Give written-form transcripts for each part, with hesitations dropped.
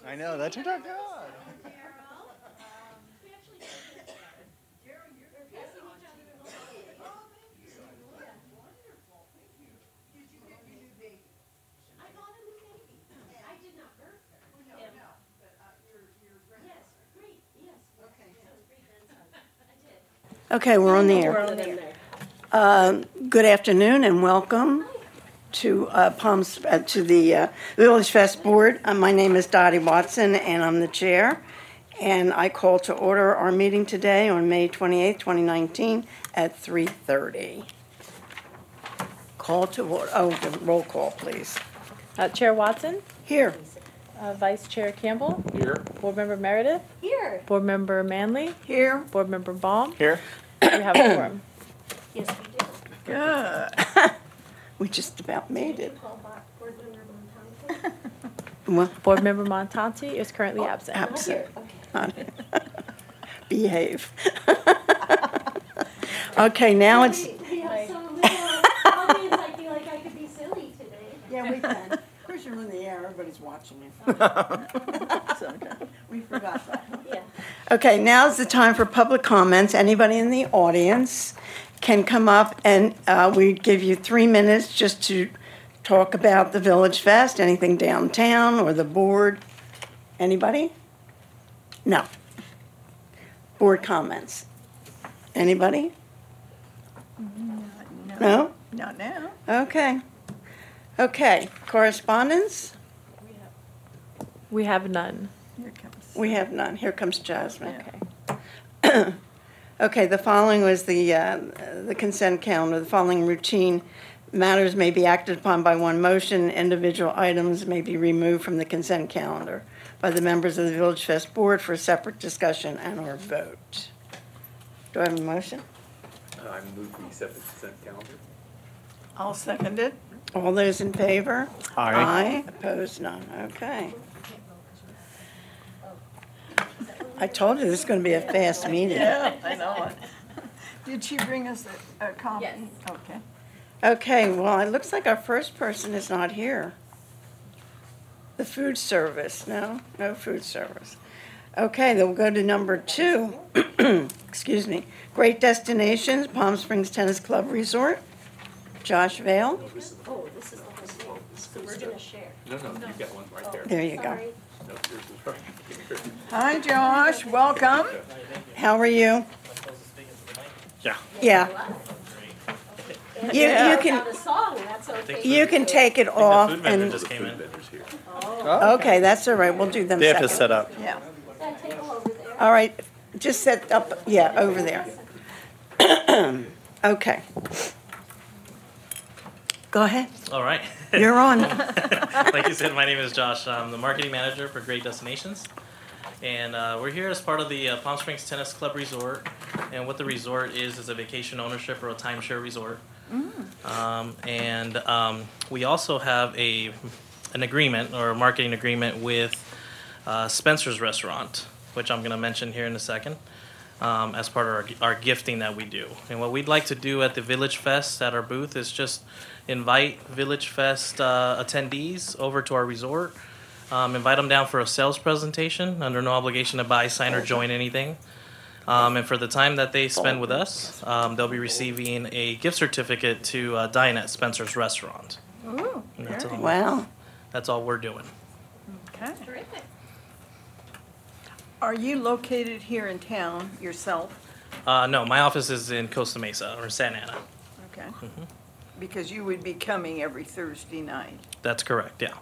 I know, that turned out good. Okay, we're on the air. Good afternoon and welcome to the Village Fest Board. My name is Dottie Watson and I'm the chair. And I call to order our meeting today on May 28th, 2019 at 3:30. Call to order. Oh, the roll call, please. Chair Watson, Here. Vice Chair Campbell, Here. Board Member Meredith, Here. Board Member Manley, Here. Board Member Baum. Here. We have a quorum. Yes, we do. Good. We just about made it. Call back Board Member Montanti. Well, Board Member Montanti is currently absent. absent. Okay. Behave. Okay, now it's. We have some audience, I feel like I could be silly today. Yeah, we can. Of course, you're in the air, everybody's watching you. So, we forgot that. Yeah. Okay, now's the time for public comments. Anybody in the audience can come up and we give you 3 minutes just to talk about the Village Fest, anything downtown or the board. Anybody? No. Board comments. Anybody? No? Not now. Okay. Okay, correspondence? We have none. Here comes. We have none. Here comes Jasmine. Okay. Okay, the following was the consent calendar. The following routine matters may be acted upon by one motion. Individual items may be removed from the consent calendar by the members of the Village Fest Board for a separate discussion and/or vote. Do I have a motion? I move we accept the consent calendar. I'll second it. All those in favor? Aye. Aye. Opposed? None. Okay. I told you this is going to be a fast meeting. Yeah, I know it. Did she bring us a copy? Yes. Okay. Okay, well, it looks like our first person is not here. The food service, no food service. Okay, then we'll go to number 2. Excuse me. Great Destinations, Palm Springs Tennis Club Resort. Josh Vale. Oh, this is the whole thing. So we're gonna share. No, you've got one right there. There you go. Sorry. No, yours is right here. Hi, Josh. Welcome. How are you? Yeah. Yeah. You Without can a song, that's okay. you can take it off Food vendor and just came in. Vendors here. okay, that's all right. We'll do them They have to second. set up. Yeah. That table over there. All right, just set up, yeah, over there. Okay. Go ahead. All right. You're on. Like you said, my name is Josh. I'm the marketing manager for Great Destinations. And we're here as part of the Palm Springs Tennis Club Resort. And what the resort is a vacation ownership or a timeshare resort. We also have an agreement or a marketing agreement with Spencer's Restaurant, which I'm going to mention here in a second, as part of our gifting that we do. And what we'd like to do at the Village Fest at our booth is just invite Village Fest attendees over to our resort, invite them down for a sales presentation under no obligation to buy, sign, or join anything. And for the time that they spend with us, they'll be receiving a gift certificate to dine at Spencer's Restaurant. Ooh, And that's very all. Wow. That's all we're doing. okay. Terrific. Are you located here in town yourself? No, my office is in Costa Mesa or Santa Ana. Okay. Because you would be coming every Thursday night. That's correct, yeah.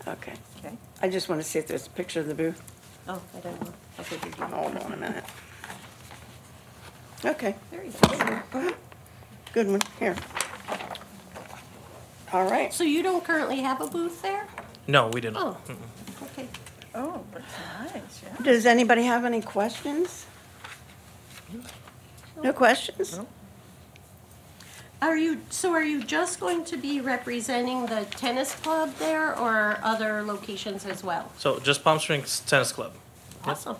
Okay. Okay. I just want to see if there's a picture of the booth. Oh, I don't know. Okay, hold on a minute. Okay, Very good. good one. Here. All right. So you don't currently have a booth there? No, we didn't. Oh, okay. Oh, that's nice, yeah. Does anybody have any questions? No questions? Are you just going to be representing the tennis club there or other locations as well? So just Palm Springs Tennis Club. Awesome.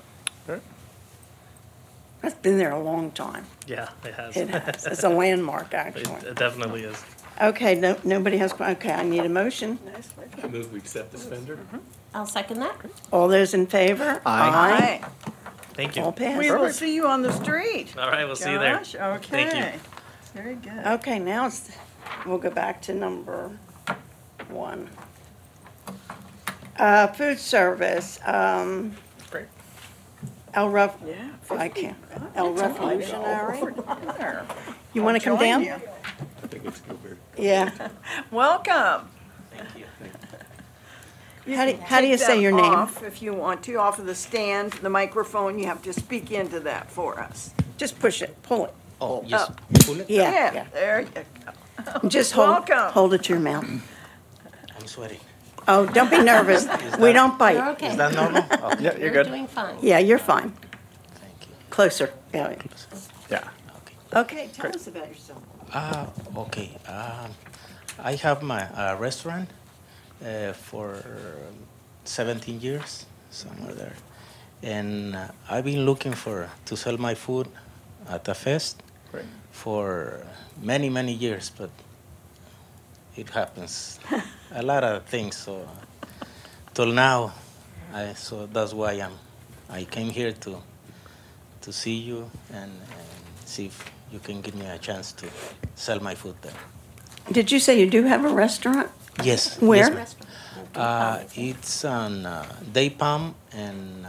That's been there a long time. Yeah, it has. It has. It's a landmark, actually. It definitely is. Okay, no, nobody has, okay, I need a motion. I move we accept this vendor. I'll second that. All those in favor? Aye. Thank All you. We will passes. see you on the street. All right, we'll see you there. Josh, Thank you. okay. Very good. Okay, now we'll go back to number 1. Food service, Great. El Ref, Yeah. I can't, El Revolutionary. There. You want to come Join down? you. I think it's good. Yeah. Welcome. How do you say your name? Off if you want to, off of the stand, the microphone, you have to speak into that for us. Just push it, pull it. Oh, yes. Up. Pull it. Yeah, There you go. yeah. Just hold it to your mouth. I'm sweaty. Oh, don't be nervous. We don't You're bite. okay. Is that normal? Okay. Yeah, you're You're good. doing fine. Yeah, you're fine. Thank you. Closer. Yeah. Yeah. Okay, tell us about yourself. Okay. I have my restaurant for 17 years, somewhere there. And I've been looking to sell my food at the fest Great. for many, many years, but it happens. A lot of things, so till now, so that's why I came here to see you and see if you can give me a chance to sell my food there. Did you say you do have a restaurant? Yes. Where? Yes, ma'am. It's on Day Palm and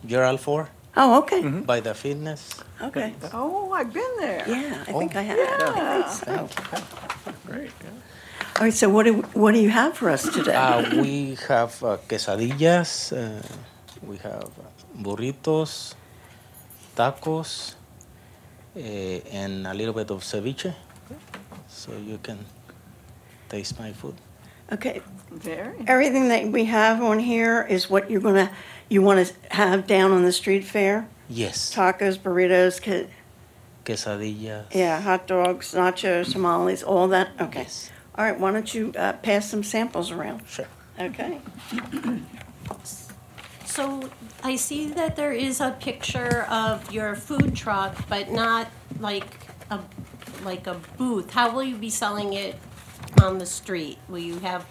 Gerald 4 Oh, okay, by the fitness. okay. Oh, I've been there. Yeah, I think I have. Yeah. I think so. Great. Yeah. All right, so what do you have for us today? We have quesadillas, we have burritos, tacos, and a little bit of ceviche, so you can taste my food. Okay, Very. everything that we have on here is what you want to have down on the street fair? Yes, Tacos, burritos, quesadillas. yeah, hot dogs, nachos, tamales, all that? Okay. Yes. All right, why don't you pass some samples around? Sure. Okay. So I see that there is a picture of your food truck, but not like a booth. How will you be selling it on the street? Will you have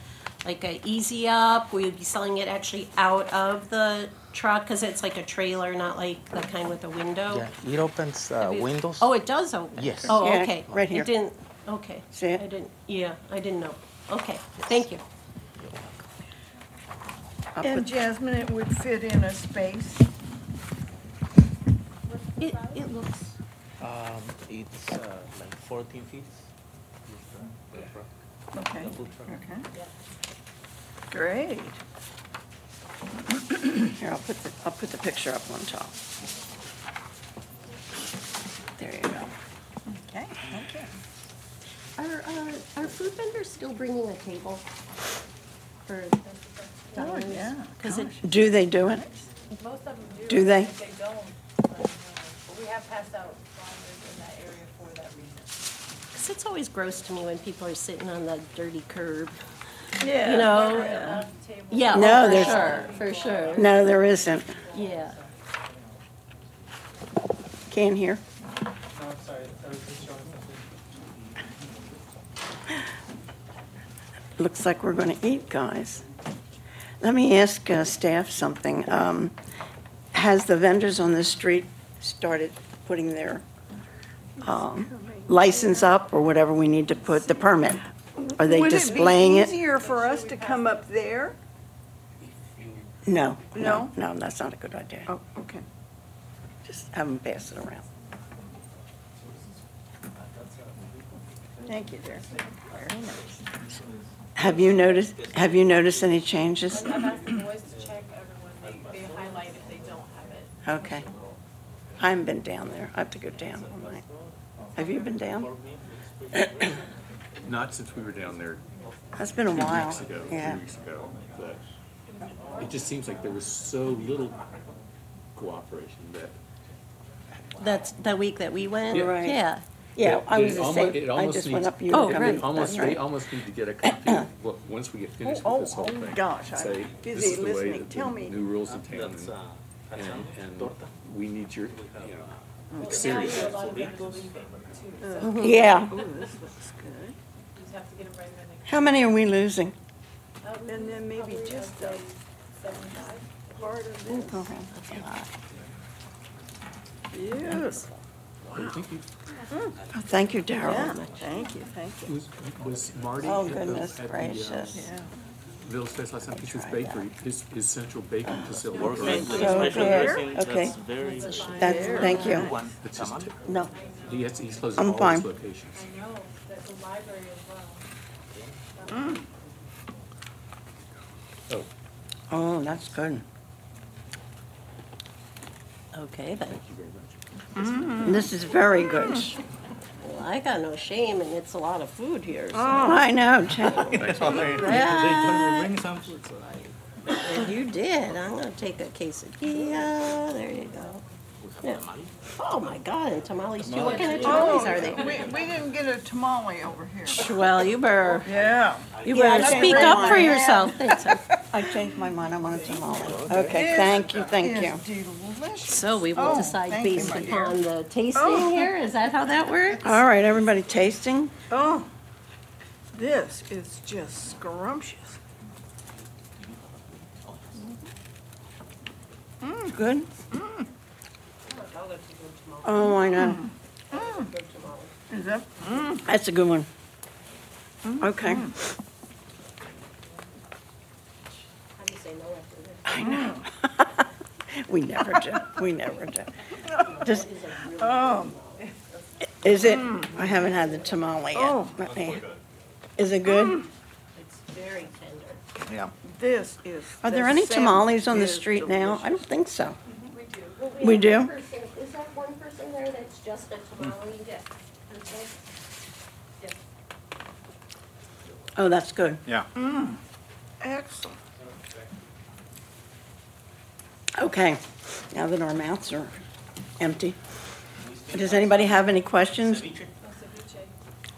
like a easy up? Will you be selling it actually out of the truck? Because it's like a trailer, not like the kind with a window. Yeah, it opens windows. Oh, it does open? Yes. Oh, Yeah, okay. right here. It didn't, okay. See it? I didn't, yeah, I didn't know. Okay, thank you. And Jasmine, it would fit in a space. It looks, It's like 14 feet. Okay. The food truck. Okay. Great. Here, I'll put the picture up on top. There you go. Okay, okay. are food vendors still bringing a table for Oh, diners? yeah. Because it, Do they do it? Most of them do. Do they? If they don't, let me know. But we have passed out flyers in that area for that reason. 'cause it's always gross to me when people are sitting on the dirty curb, Yeah. you know? Enough tables. Yeah, No, oh, for there's- sure, for sure, No, there isn't. yeah. Can't hear. No, I'm sorry. I was just showing something. Looks like we're going to eat, guys. Let me ask staff something. Has the vendors on the street started putting their license up or whatever we need to put, the permit? Are they displaying Would it? it be easier for us to come up there? No, No? no, that's not a good idea. Oh, okay. Just have them pass it around. Thank you, dear. Very nice. Have you noticed any changes? I've asked the boys to check everyone. They highlight if they don't have it. Okay. I haven't been down there. I have to go down all night. Have you been down? Not since we were down there That's been a 2 while. weeks ago, Yeah. 3 weeks ago. But it just seems like there was so little cooperation that That's the week that we went? Yeah. Right. Yeah, Yeah, I It was the almo- same. it I almost just went needs- up you Oh, to come right. in. almost, That's they right. almost need to get a copy of, well, once we get finished with this whole thing. gosh, I'm Say, busy this is the way listening. that Tell the me. new rules in town, and we need your, it's serious. Yeah. Ooh, this looks good. just have to get them right when they How many are we losing? come. And then maybe Probably, just I'd a say 75. part of this. Okay, that's a lot. Beautiful. Thank you. Oh, thank you, Yeah, Darrell. thank you, thank you. Was Marty Oh, at the- goodness at the, gracious. Yeah. VillageFest last time? He's his bakery, his central baking facility. Work right? with So special good. dressing, Okay. that's very That's, thank you. one. It's just, No, he's closing I'm all his fine. locations. I know, that's a library as well. Oh, oh, that's good. Okay, then. thank you very much. This is very good. Well, I got no shame, and it's a lot of food here, so. I know, Jen. Yeah. Bring some food, so If you did, I'm gonna take a quesadilla, there you go. Yeah. Oh my God, and tamales too, what kind of tamales are they? We didn't get a tamale over here. Well, you better Yeah. speak changed up my for mind. yourself. Thanks. I changed my mind, I want a tamale. Okay, thank you, thank you. It's delicious. So we will Oh, decide thank you, based my dear. upon the tasting here, is that how that works? All right, everybody tasting? Oh, this is just scrumptious. Good? Oh, I know. Is that? That's a good one. Okay. How do you say no after this? I know. We never do, we never do. Just, Oh, is it, I haven't had the tamale yet. Oh. Let me- Is it good? It's very tender. Yeah. this is. Are there the any salmon tamales on the is street now? I delicious. don't think so. We do. We do? Is that one person there that's just a tamale? Yeah. Okay. Oh, that's good. Yeah. Excellent. Okay, now that our mouths are empty. Does anybody have any questions?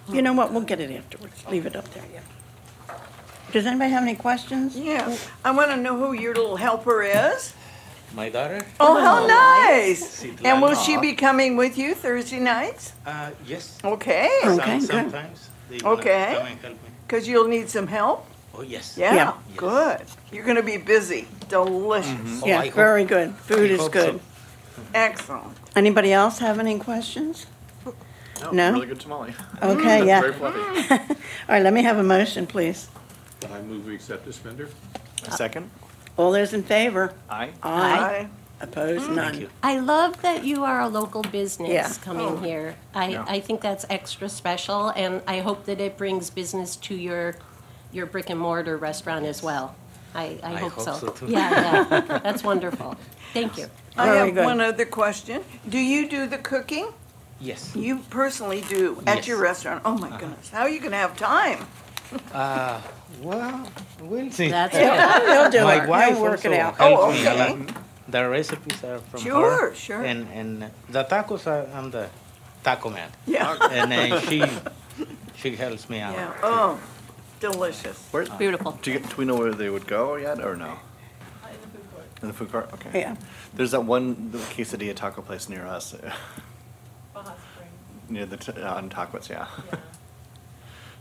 You know what, we'll get it afterwards. Leave it up there, yeah. Does anybody have any questions? Yeah, I want to know who your little helper is. My daughter? Oh, how nice. Citlali. And will she be coming with you Thursday nights? Yes. Okay, Okay, good. Sometimes they gonna Okay. come and help me. because you'll need some help? Oh, yes. Yeah, Yeah. good. You're going to be busy. Delicious. Oh, I Yeah, hope very good. Food I is hope good. Excellent. Anybody else have any questions? No? Really good tamale. Okay, yeah. Very fluffy. All right, let me have a motion, please. I move we accept this vendor. Second? All those in favor? Aye. Aye. Opposed, Thank none. you. I love that you are a local Yeah. business coming here. Yeah. I think that's extra special, and I hope that it brings business to your brick and mortar restaurant as well. I hope so. too. Yeah, that's wonderful. Thank you. I Very have good. one other question. Do you do the cooking? Yes. You personally do at Yes. your restaurant? Oh, my goodness. How are you going to have time? Well, we'll see. That's He'll do My it. wife He'll work it also out. helps Oh, me a okay. lot. The recipes are from Sure, her. sure. And the tacos, I'm the taco man. Yeah. And then she helps me out. Yeah. Oh, delicious. Where, beautiful. do we know where they would go yet, or no? In the food court? Okay. Yeah. There's that one the quesadilla taco place near us, Baja Springs. near the, on Taquits, yeah.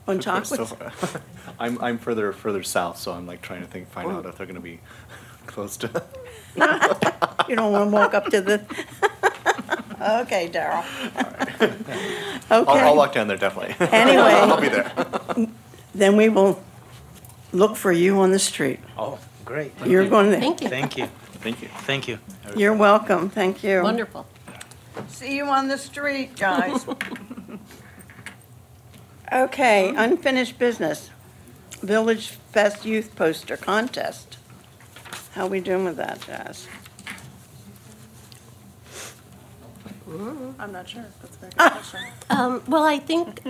On So Taquits? far- I'm further south, so I'm like trying to find Oh. out if they're gonna be close to. You don't want to walk up to the, okay, Darrell. I'll Okay, walk down there, definitely. Anyway. I'll be there. then we will look for you on the street. Oh, great. You're going to, Thank you. Thank you. Thank you. Thank you. you're welcome, thank you. Wonderful. See you on the street, guys. Okay, unfinished business. Village Fest Youth Poster Contest. How we doing with that, Jazz? I'm not sure. That's a very good question. Well, I think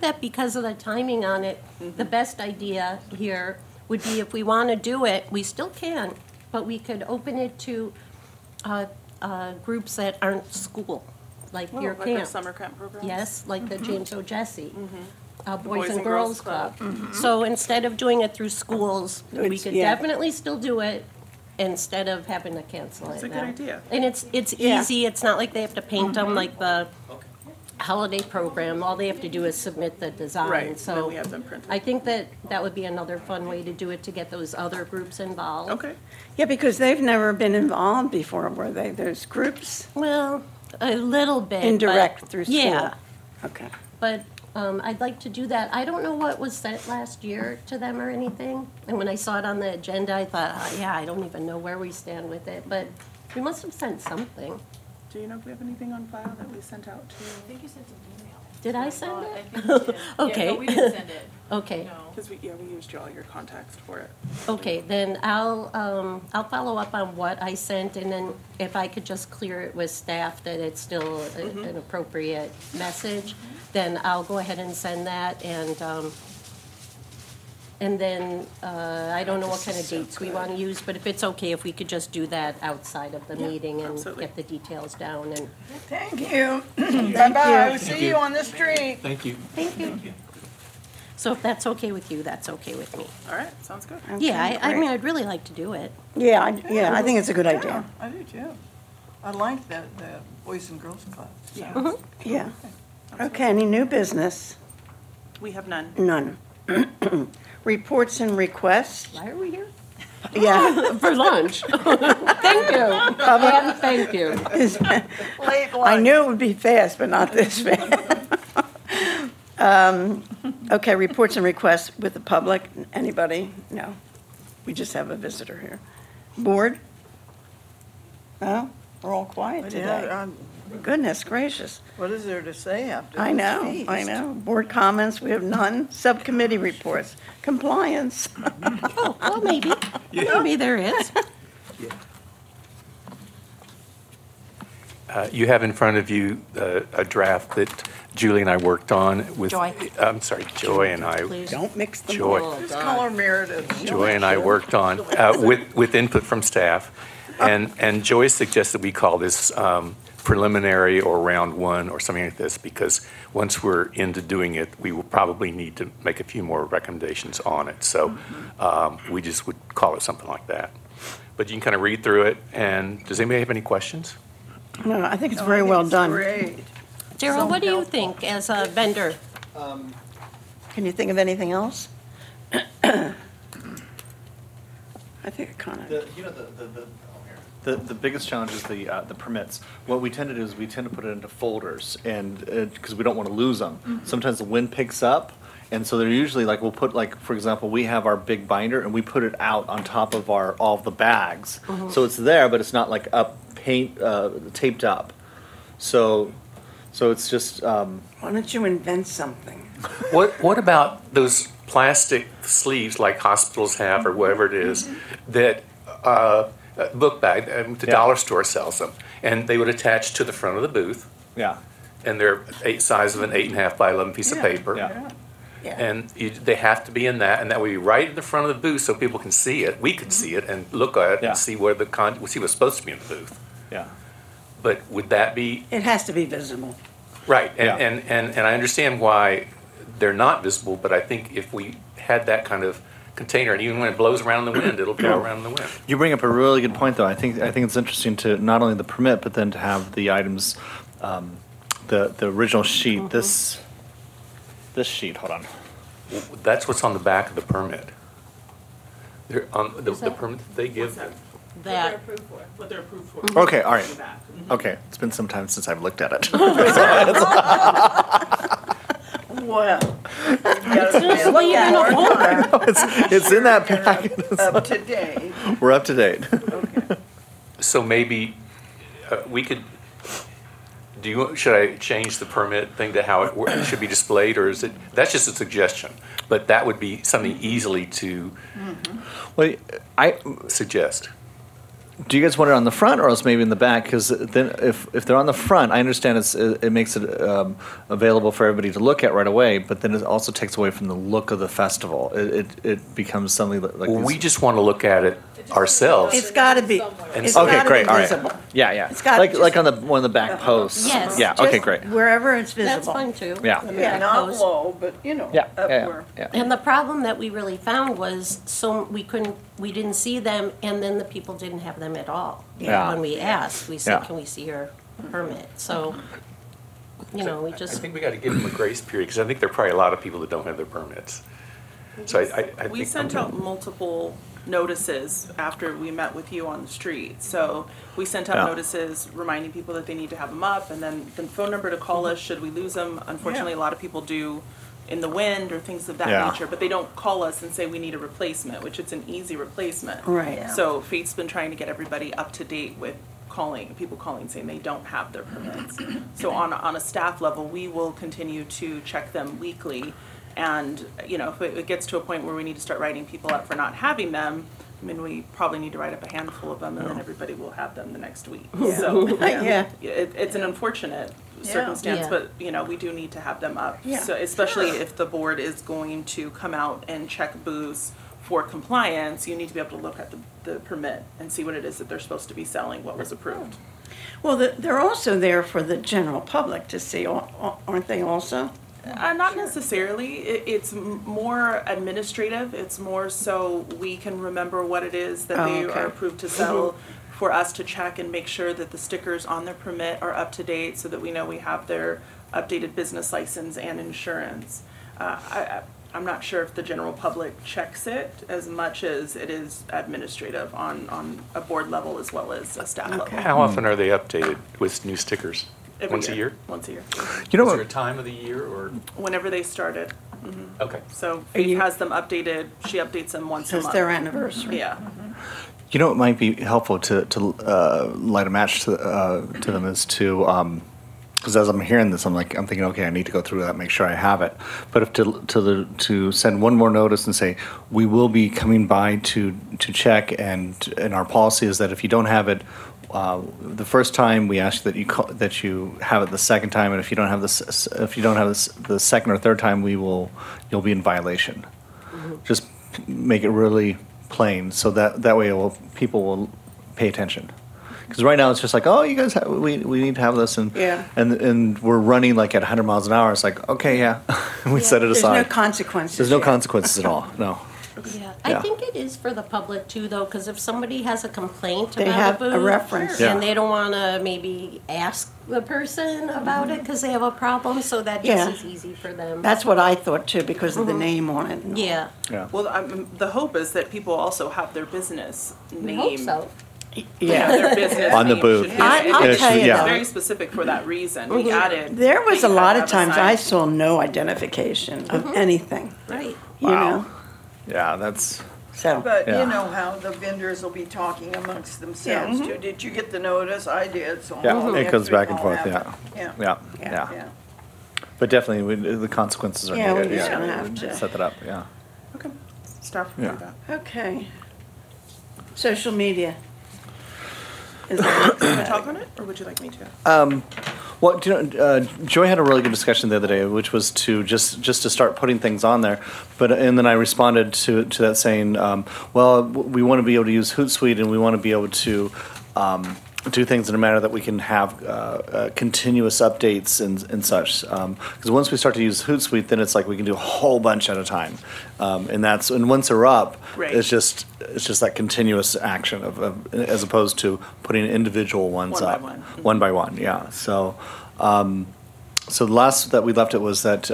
that because of the timing on it, the best idea here would be if we want to do it, we still can, but we could open it to groups that aren't school, like your Like our camp. summer camp program? Yes, like the James O. Jesse, Boys and Girls Club. So instead of doing it through schools, we It's- could yeah. definitely still do it instead of having to cancel it That's a good now. idea. And it's Yeah. easy, it's not like they have to paint them like the holiday program, all they have to do is submit the design. Right, and So then we have them printed. I think that would be another fun way to do it, to get those other groups involved. Okay. Yeah, because they've never been involved before, were they? There's groups, Well, a little bit. but- indirect through school. Yeah, Okay. but I'd like to do that. I don't know what was sent last year to them or anything. And when I saw it on the agenda, I thought, yeah, I don't even know where we stand with it. But we must have sent something. Do you know if we have anything on file that we sent out to? I think you sent an email. Did I send I it? think you did. Okay. Yeah, but we didn't send it. Okay. No. Because we used all your contacts for it. Okay, then I'll follow up on what I sent, and then if I could just clear it with staff that it's still an appropriate message, then I'll go ahead and send that, and then, I don't know what kind of dates we want to use, but if it's okay, if we could just do that outside of the meeting and absolutely. get the details down, and, Thank you. Bye-bye. See you on the street. Thank you. thank you. So if that's okay with you, that's okay with me. All right, sounds good. Yeah, I great. mean, I'd really like to do it. Yeah, I think it's a good Yeah, idea. I do too. I like the Boys and Girls Club. Yeah. Yeah. Okay, any new business? We have none. None. Reports and requests? Why are we here? Yeah. For lunch. Thank you. And thank you. Late I lunch. knew it would be fast, but not this fast. Okay, reports and requests with the public. Anybody? No. We just have a visitor here. Board? No? We're all quiet today. Yeah, Goodness gracious. what is there to say after I this know, feast? I know. Board comments, we have none. Subcommittee reports. Compliance. Oh, well, maybe. Maybe there is. You have in front of you a draft that Julie and I worked on with. Joy. I'm sorry, Joy and I. Please. Don't mix them Joy. up. Just call her Meredith. Joy and I worked on with input from staff, and Joy suggested we call this preliminary or round one or something like this, because once we're into doing it, we will probably need to make a few more recommendations on it. So we just would call it something like that. But you can kind of read through it. And does anybody have any questions? No, I think it's very well done. Great. Daryl, what do you think as a vendor? Can you think of anything else? I think it kind of, The biggest challenge is the permits. What we tend to do is we tend to put it into folders, and because we don't want to lose them. Sometimes the wind picks up, and so they're usually like, we'll put, like, for example, we have our big binder and we put it out on top of all of the bags, so it's there, but it's not like taped up. So it's just. why don't you invent something? What about those plastic sleeves like hospitals have or whatever it is that book bag the dollar store sells them, and they would attach to the front of the booth, Yeah. and they're size of an 8.5 by 11 piece of paper. Yeah. Yeah. And they have to be in that, and that would be right in the front of the booth so people can see it. We could see it and look at it Yeah. and see where see what's supposed to be in the booth. Yeah. But would that be It has to be visible. right? Yeah. And I understand why they're not visible, but I think if we had that kind of container, and even when it blows around in the wind, it'll blow around in the wind. You bring up a really good point, though. I think it's interesting to not only the permit, but then to have the items, the original sheet. This sheet. Hold on. That's what's on the back of the permit. They're on the that- permit that they give. That, What they're approved for. Okay. All right. Okay. It's been some time since I've looked at it. Well. just leave in a folder. it's in that packet. Up to date. We're up to date. Okay. So maybe we could. Should I change the permit thing to how it should be displayed, or is it? That's just a suggestion, but that would be something easily to Well, suggest. do you guys want it on the front or else maybe in the back? Because then if they're on the front, I understand it makes it available for everybody to look at right away, but then it also takes away from the look of the festival. It becomes something like Well, we these- just want to look at it ourselves. It's got to be, And it's so- Okay, got to great. be All right. visible. Yeah. It's got like just- on the one of the back posts. Yes. Yeah. Okay. Just Great. Wherever it's visible. that's fine too. Yeah. The Yeah, back not post. low, but, Yeah. up Yeah. where. Yeah. And the problem that we really found was we didn't see them, and then the people didn't have them at all. Yeah. When we asked, we said, Yeah. can we see your permit? So you know, we I just, think we got to give them a grace period, because I think there are probably a lot of people that don't have their permits. So I We think. sent out multiple notices after we met with you on the street. So we sent out Yeah. notices reminding people that they need to have them up, and then the phone number to call us should we lose them. Unfortunately, a lot of people do in the wind or things of that Yeah. nature, but they don't call us and say we need a replacement, which it's an easy replacement. Right. Yeah. So Faith's been trying to get everybody up to date with people calling saying they don't have their permits. So on a staff level, we will continue to check them weekly. And, you know, if it gets to a point where we need to start writing people up for not having them, I mean, we probably need to write up a handful of them, and then everybody will have them the next week. So, Yeah. it's an unfortunate circumstance, Yeah. but, you know, we do need to have them up. Yeah. So especially if the board is going to come out and check booths for compliance, you need to be able to look at the permit and see what it is that they're supposed to be selling, what was approved. Well, they're also there for the general public to see, aren't they also? Not necessarily. It's more administrative. It's more so we can remember what it is that they okay. are approved to sell, for us to check and make sure that the stickers on their permit are up to date, so that we know we have their updated business license and insurance. I'm not sure if the general public checks it as much as it is administrative on a board level as well as a staff level. How often are they updated with new stickers? Every Once a year? Once a year. You know Is there a what? time of the year, or? Whenever they started. Okay. So Are you- Faith has them updated. She updates them once a It's month. their anniversary. Yeah. You know, it might be helpful to light a match to them is to, because as I'm hearing this, I'm thinking, okay, I need to go through that, make sure I have it. But if to send one more notice and say we will be coming by to check, and our policy is that if you don't have it the first time, we ask that you have it the second time, and if you don't have the second or third time, you'll be in violation. Just make it really plain, so that way people will pay attention. Because right now it's just like, oh, you guys, we need to have this, and Yeah. and we're running like at 100 miles an hour. It's like, okay, yeah, we set it There's aside. no consequences. There's no yet. consequences at all. No. yeah. Yeah. I think it is for the public too, though, because if somebody has a complaint They about have a booth. a reference. Yeah. And they don't want to maybe ask the person about it because they have a problem, so that Yeah. just is easy for them. That's what I thought too, because of the name on it. Yeah, Yeah. Well, the hope is that people also have their business name. I hope so. Yeah, their business On the name booth. should be- I'll it's- tell you It's though. very specific for that reason. We added. There was that a you had lot to of have a times sign. I saw no identification of anything, Right. you Wow. know? Yeah, that's. So, But Yeah. you know how the vendors will be talking amongst themselves too. Did you get the notice? I did, so. Yeah, all it next goes week back and I'll forth. have Yeah. it. Yeah. Yeah. Yeah. Yeah. But definitely, the consequences are Yeah, we needed. just don't have to. Set that up. Yeah. Okay. Staff will Yeah. do that. okay. Social media. Is Can we that- talk on it, or would you like me to? Well, do you know, Joy had a really good discussion the other day, which was to just to start putting things on there. And then I responded to that saying, well, we want to be able to use Hootsuite, and we want to be able to do things in a manner that we can have continuous updates and such. Because once we start to use Hootsuite, then it's like we can do a whole bunch at a time, and once they're up, Right. it's just that continuous action of as opposed to putting individual ones One by up one. one by one. Yeah. So the last that we left it was that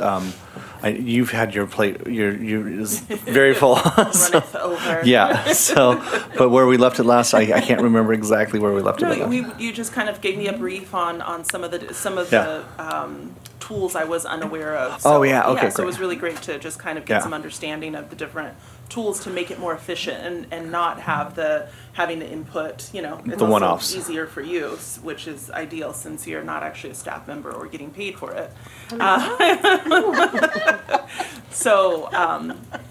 you've had your plate you're is very full. So- Runneth over. yeah. So, but where we left it last, I can't remember exactly where we left No, it. you just kind of gave me a brief on some of the Yeah. tools I was unaware of. Oh, So, yeah, okay, So it great. was really great to just kind of get Yeah. some understanding of the different tools to make it more efficient and not have having to input, it's The also one-offs. easier for you, which is ideal since you're not actually a staff member or getting paid for it. So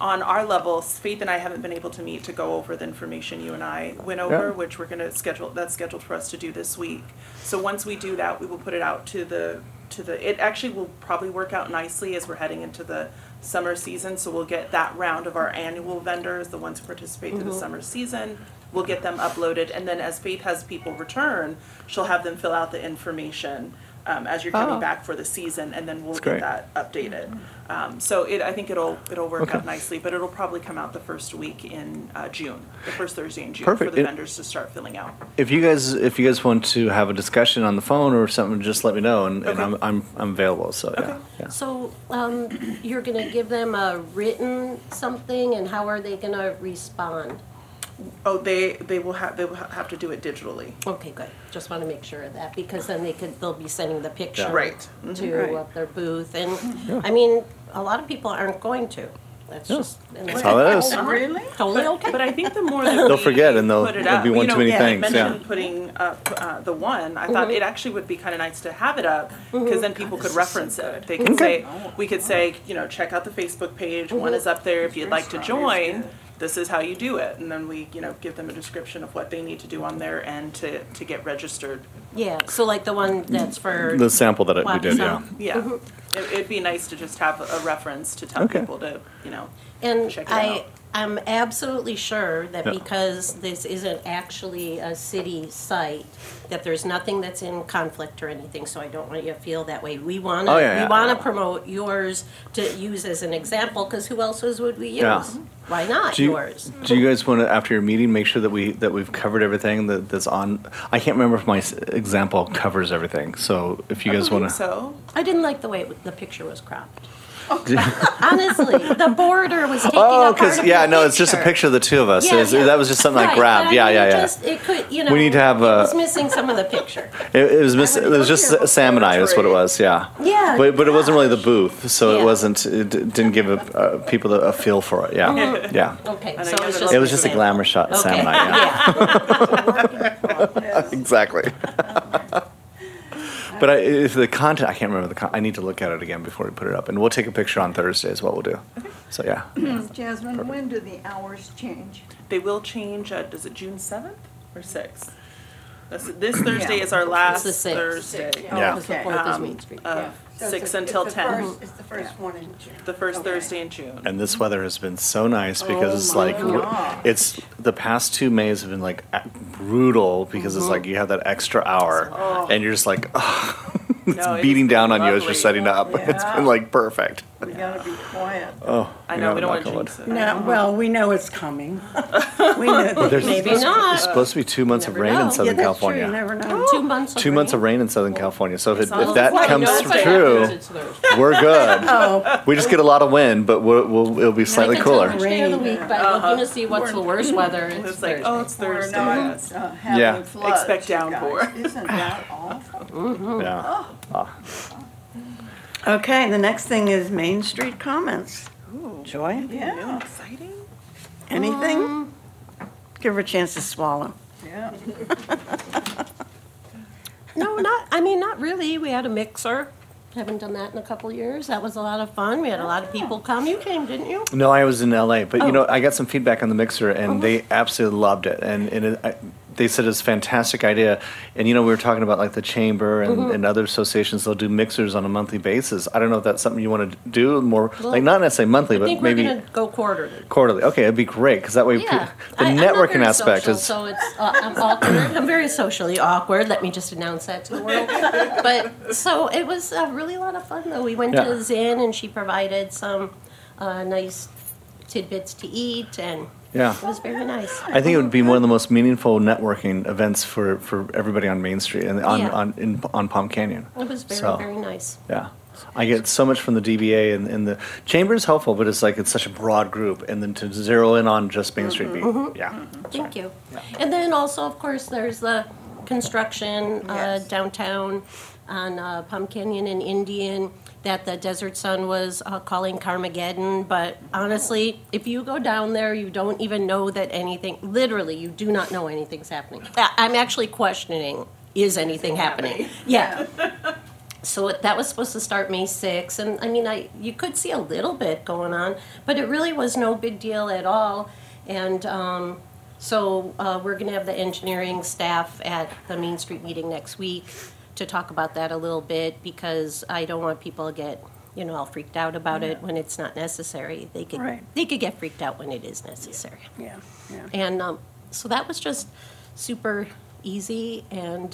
on our level, Faith and I haven't been able to meet to go over the information you and I went over, Yeah. which we're going to that's scheduled for us to do this week. So once we do that, we will put it out to the, it actually will probably work out nicely as we're heading into the summer season. So we'll get that round of our annual vendors, the ones who participate through the summer season. We'll get them uploaded, and then as Faith has people return, she'll have them fill out the information as you're coming Oh. back for the season, and then we'll That's get great. that updated. So I think it'll work out nicely, but it'll probably come out the first week in June, the first Thursday in June, Perfect. for the It- vendors to start filling out. If you guys want to have a discussion on the phone or something, just let me know, and Okay. I'm available. So Okay. yeah. So, you're gonna give them a written something, and how are they gonna respond? Oh, they will have to do it digitally. Okay, good. Just wanna make sure of that, because then they'll be sending the picture. Yeah. Right. To Right. their booth, and, I mean, a lot of people aren't going to. That's just. That's how it is. Really? Totally okay. But I think the more that They'll we forget, and put it there'll up, be one you know, too many I things. mentioned Yeah. putting up the one. I thought it actually would be kind of nice to have it up, because then people could reference it. They could say, we could say, check out the Facebook page. One is up there if you'd like to join. This is how you do it, and then we, give them a description of what they need to do on their end to get registered. Yeah, so like the one that's for. The sample that we did, yeah. Yeah, it'd be nice to just have a reference to tell Okay. people to, And check it out. I'm absolutely sure that Yeah. because this isn't actually a city site, that there's nothing that's in conflict or anything, so I don't want you to feel that way. We wanna, Oh, yeah, we wanna promote yours to use as an example, because who else's would we use? Yeah. Why not Do you, yours? do you guys want to, after your meeting, make sure that we've covered everything that's on? I can't remember if my example covers everything. So if you guys I want think to, so. I didn't like the way the picture was cropped. Honestly, the border was taking oh, up part because of yeah, the no, it's just a picture of the two of us. Yeah, yeah. That was just something I Right, grabbed. but Yeah, I mean, yeah, yeah. It could, We need to have it a- was missing some of the picture. It was it was just Sam and I is what it was. Yeah. Yeah. But it wasn't really the booth, so Yeah. it wasn't. It didn't give people a feel for it. Yeah. Yeah. Okay, And so I it's guess just. It was just a example. glamour shot, Sam Okay. and I. Yeah. Exactly. But if the content, I can't remember I need to look at it again before we put it up, and we'll take a picture on Thursday is what we'll do. So yeah. Jasmine, when do the hours change? They will change, is it June 7th or 6th? This Thursday is our last It's the 6th. Thursday. Yeah. Because the fourth is Main Street. Of So it's 6 the- until it's the 10. first- It's the first one in June. The first Okay. Thursday in June. And this weather has been so nice because it's my like gosh. it's the past 2 Mays have been like brutal because it's like you have that extra hour and you're just like it's No, it's beating down on been you as you're lovely. setting up. It's Yeah. been like perfect. We gotta be quiet. Oh, I know, we don't want knock to on jinx wood. it. No, well, we know it's coming. We know. There's Maybe There's not. supposed to be 2 months of Never rain know. in Yeah, Southern Yeah, that's true, California. you never know. 2 months of 2 months of rain. rain in Southern California. So if sounds that like comes no fun. true, we're good. Oh, We just get a lot of wind, but it'll be slightly I can tell cooler. which day of the week by looking to see what's the worst weather. It's like, oh, it's We're Thursday. not yes. having Yeah. floods, Expect you downpour. guys. Isn't that awful? Yeah. okay, the next thing is Main Street comments. Joy, Yeah, Exciting. anything? Give her a chance to swallow. yeah. No, not really. We had a mixer. Haven't done that in a couple years. That was a lot of fun. We had a lot of people come. You came, didn't you? No, I was in LA, but Oh. I got some feedback on the mixer, and they absolutely loved it, they said it's a fantastic idea. And we were talking about like the chamber and other associations; they'll do mixers on a monthly basis. I don't know if that's something you want to do more, like not necessarily monthly, I but think maybe we're gonna go quarterly. quarterly. Okay, it'd be great because that way Yeah. the I'm not networking very aspect social, is. So it's I'm awkward. I'm very socially awkward. Let me just announce that to the world. But so it was really a lot of fun though. We went Yeah. to Zinn and she provided some nice tidbits to eat, and Yeah. it was very nice. I think it would be one of the most meaningful networking events for everybody on Main Street and Yeah. on Palm Canyon. It was very So, very nice. Yeah. I get so much from the DBA and the chamber is helpful, but it's like it's such a broad group, and then to zero in on just Main Street, yeah. Thank you. And then also, of course, there's the construction Yes. downtown on Palm Canyon and Indian that the Desert Sun was calling Carmageddon. But honestly, if you go down there, you don't even know that anything, literally, you do not know anything's happening. I'm actually questioning, is anything happening? Yeah. So that was supposed to start May 6th, and I mean, you could see a little bit going on, but it really was no big deal at all. And so we're going to have the engineering staff at the Main Street meeting next week to talk about that a little bit, because I don't want people to get all freaked out about it when it's not necessary. They could Right. they could get freaked out when it is necessary. Yeah, yeah. And so that was just super easy, and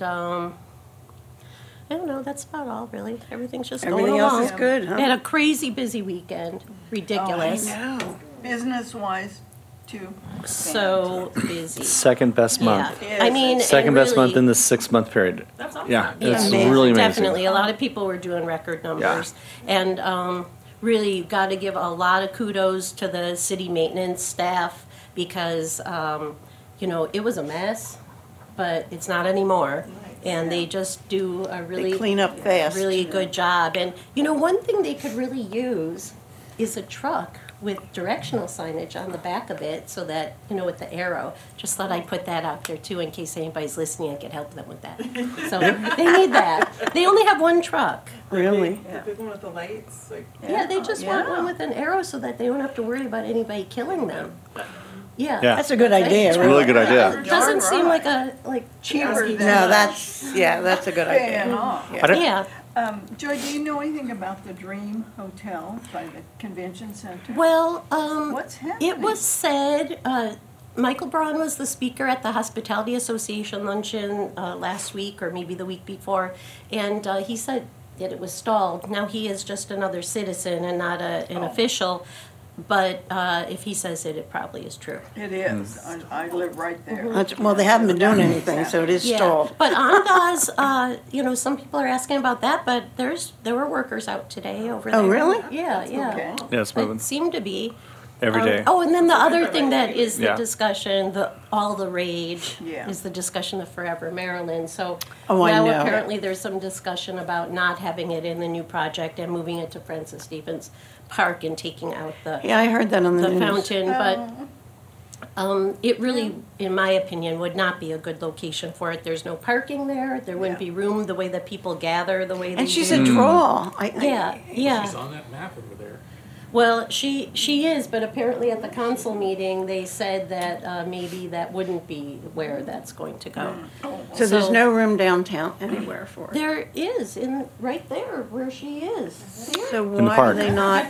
I don't know, that's about all, really. Everything's just Everything going else along. is good, huh? We had a crazy busy weekend, ridiculous. know. Business-wise, too. So busy. Second best month. Yeah, I mean, Second and best month really- in the 6-month period. That's awesome. Yeah, Yeah, it's really amazing. definitely. A lot of people were doing record numbers. And really, got to give a lot of kudos to the city maintenance staff because, you know, it was a mess, but it's not anymore. And they just do a really clean up fast. really good job. And, you know, one thing they could really use is a truck with directional signage on the back of it so that, you know, with the arrow. Just thought I'd put that out there too in case anybody's listening, I could help them with that. So they need that. They only have one truck. Really? The big one with the lights, like. Yeah, they just want one with an arrow so that they don't have to worry about anybody killing them. Yeah. Yeah. That's a good idea, It's a really. really good idea. It doesn't seem like a, Cheaper than No, that's a good paying idea. off. I don't- yeah. Joy, do you know anything about the Dream Hotel by the convention center? Well, What's happening? it was said, Michael Braun was the speaker at the Hospitality Association luncheon last week or maybe the week before, and he said that it was stalled. Now he is just another citizen and not an official, but if he says it, it probably is true. It is. I live right there. Well, they haven't been doing anything, so it is stalled. But Ondas, you know, some people are asking about that, but there were workers out today over there. Oh, really? Yeah, yeah. Okay. Yeah, it's moving It seemed to be. every day. Oh, and then the other thing that is the Yeah. discussion, all the rage, Yeah. is the discussion of Forever Maryland. So Oh, I now know. apparently there's some discussion about not having it in the new project and moving it to Francis Stevens Park and taking out Yeah, I heard that on the the news. fountain. But it really, in my opinion, would not be a good location for it. There's no parking there. There wouldn't be room the way that people gather, the way they And she's do. a draw. Yeah, yeah. She's on that map over there. Well, she is, but apparently at the council meeting, they said that maybe that wouldn't be where that's going to go. So there's So- no room downtown anywhere for it. There is, right there where she is. See her? So the why do park. they not?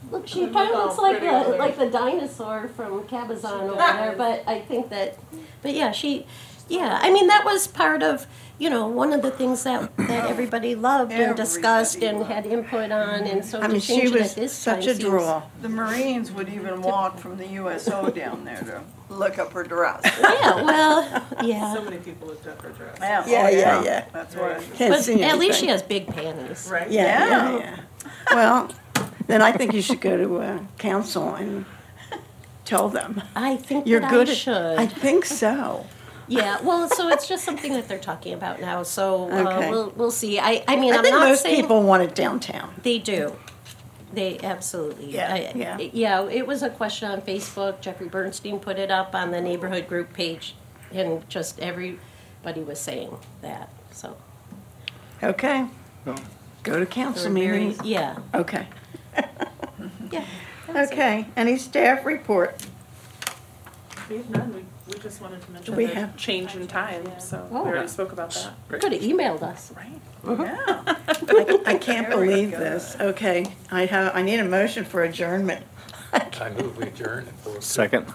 Look, she kind of looks like the dinosaur from Cabazon over there, but I think that, but yeah, I mean, that was part of, you know, one of the things that everybody loved and discussed and had input on, and so I to mean, she change it was at this such time a seems- draw. The Marines would even walk from the USO down there to look up her dress. Yeah, well, yeah. So many people looked up her dress. Yeah. That's what I Can't But see at least she anything. has big panties. Right? Yeah. Well, then I think you should go to council and tell them. I think You're that good I at. should. I think so. Yeah, well, so it's just something that they're talking about now. So Okay. we'll see. I mean, I I'm think not most saying people want it downtown. they do. They absolutely. Yeah. Yeah, it was a question on Facebook. Jeffrey Bernstein put it up on the neighborhood group page, and just everybody was saying that. So Okay. Go to council meetings. yeah, Okay. yeah. Okay. Any staff report? We have none. We just wanted to mention We the have- change in time, so Oh. we already spoke about that. Could have emailed us. Right. I can't believe this. Okay. I need a motion for adjournment. I move we adjourn at 4:02. Second.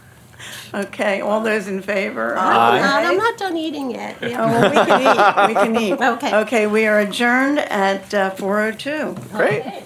Okay. All those in favor? I'm not done eating yet. Oh, Yeah. well, we can eat. We can eat. Okay. Okay. We are adjourned at 4:02. Great. Okay.